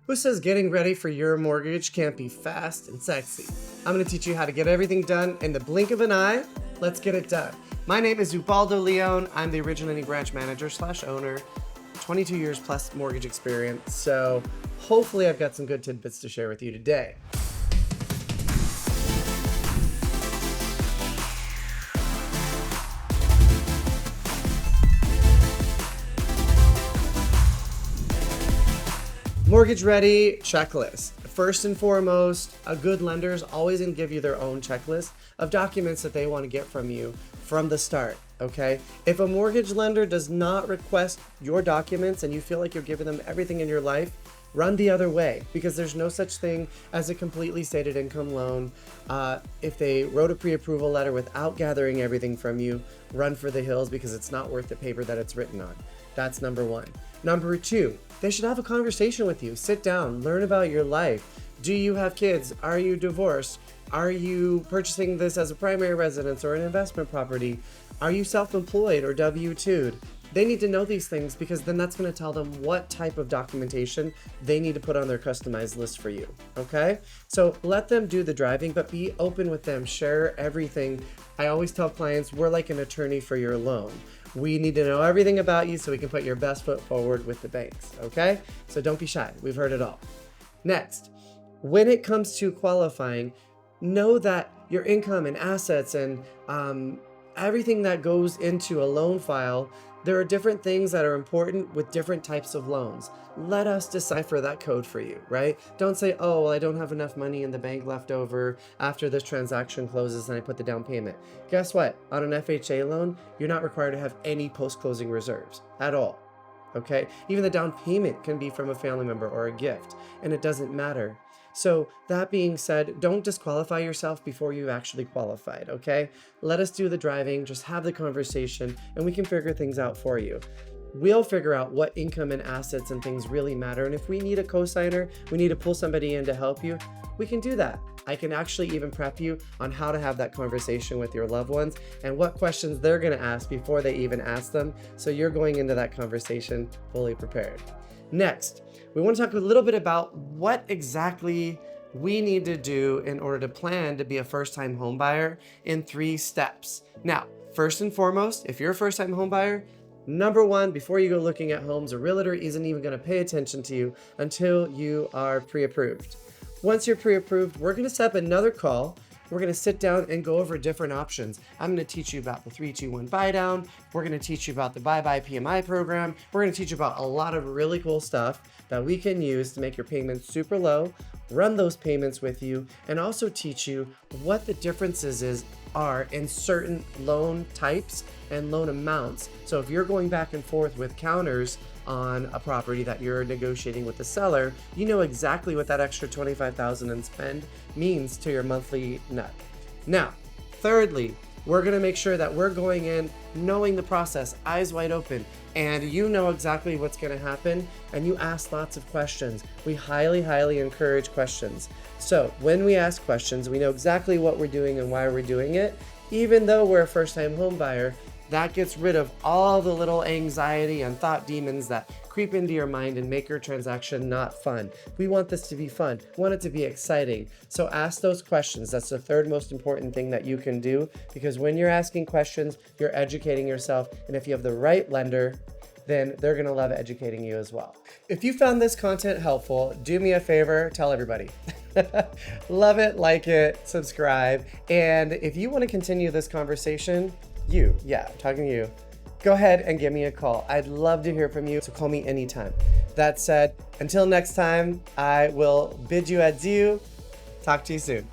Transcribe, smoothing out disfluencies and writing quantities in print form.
Who says getting ready for your mortgage can't be fast and sexy? I'm going to teach you how to get everything done in the blink of an eye. Let's get it done. My name is Ubaldo Leon. I'm the originating branch manager / owner, 22 years plus mortgage experience. So hopefully I've got some good tidbits to share with you today. Mortgage ready checklist. First and foremost, a good lender is always going to give you their own checklist of documents that they want to get from you from the start, okay? If a mortgage lender does not request your documents and you feel like you're giving them everything in your life, run the other way, because there's no such thing as a completely stated income loan. If they wrote a pre-approval letter without gathering everything from you, run for the hills, because it's not worth the paper that it's written on. That's number one. Number two, they should have a conversation with you. Sit down, learn about your life. Do you have kids? Are you divorced? Are you purchasing this as a primary residence or an investment property? Are you self-employed or W-2'd? They need to know these things, because then that's going to tell them what type of documentation they need to put on their customized list for you, okay? So let them do the driving, but be open with them. Share everything. I always tell clients, we're like an attorney for your loan. We need to know everything about you so we can put your best foot forward with the banks, okay? So don't be shy. We've heard it all. Next, when it comes to qualifying, know that your income and assets and everything that goes into a loan file, there are different things that are important with different types of loans. Let us decipher that code for you, right? Don't say, oh, well, I don't have enough money in the bank left over after this transaction closes and I put the down payment. Guess what? On an FHA loan, you're not required to have any post-closing reserves at all, okay? Even the down payment can be from a family member or a gift, and it doesn't matter. So that being said, don't disqualify yourself before you actually qualified, okay? Let us do the driving, just have the conversation, and we can figure things out for you. We'll figure out what income and assets and things really matter, and if we need a cosigner, we need to pull somebody in to help you, we can do that. I can actually even prep you on how to have that conversation with your loved ones and what questions they're gonna ask before they even ask them, so you're going into that conversation fully prepared. Next, we want to talk a little bit about what exactly we need to do in order to plan to be a first-time home buyer in 3 steps. Now, first and foremost, if you're a first-time home buyer, number one, before you go looking at homes, a realtor isn't even going to pay attention to you until you are pre-approved. Once you're pre-approved, we're going to set up another call. We're going to sit down and go over different options. I'm going to teach you about the 3-2-1 buy down. We're going to teach you about the buy PMI program. We're going to teach you about a lot of really cool stuff that we can use to make your payments super low, run those payments with you, and also teach you what the differences are in certain loan types and loan amounts. So if you're going back and forth with counters on a property that you're negotiating with the seller, you know exactly what that extra $25,000 in spend means to your monthly net. Now, thirdly, we're gonna make sure that we're going in knowing the process, eyes wide open, and you know exactly what's gonna happen, and you ask lots of questions. We highly, highly encourage questions. So when we ask questions, we know exactly what we're doing and why we're doing it. Even though we're a first-time home buyer, that gets rid of all the little anxiety and thought demons that creep into your mind and make your transaction not fun. We want this to be fun. We want it to be exciting. So ask those questions. That's the third most important thing that you can do, because when you're asking questions, you're educating yourself. And if you have the right lender, then they're gonna love educating you as well. If you found this content helpful, do me a favor, tell everybody. Love it, like it, subscribe. And if you wanna continue this conversation, I'm talking to you, go ahead and give me a call. I'd love to hear from you, so call me anytime. That said, until next time, I will bid you adieu. Talk to you soon.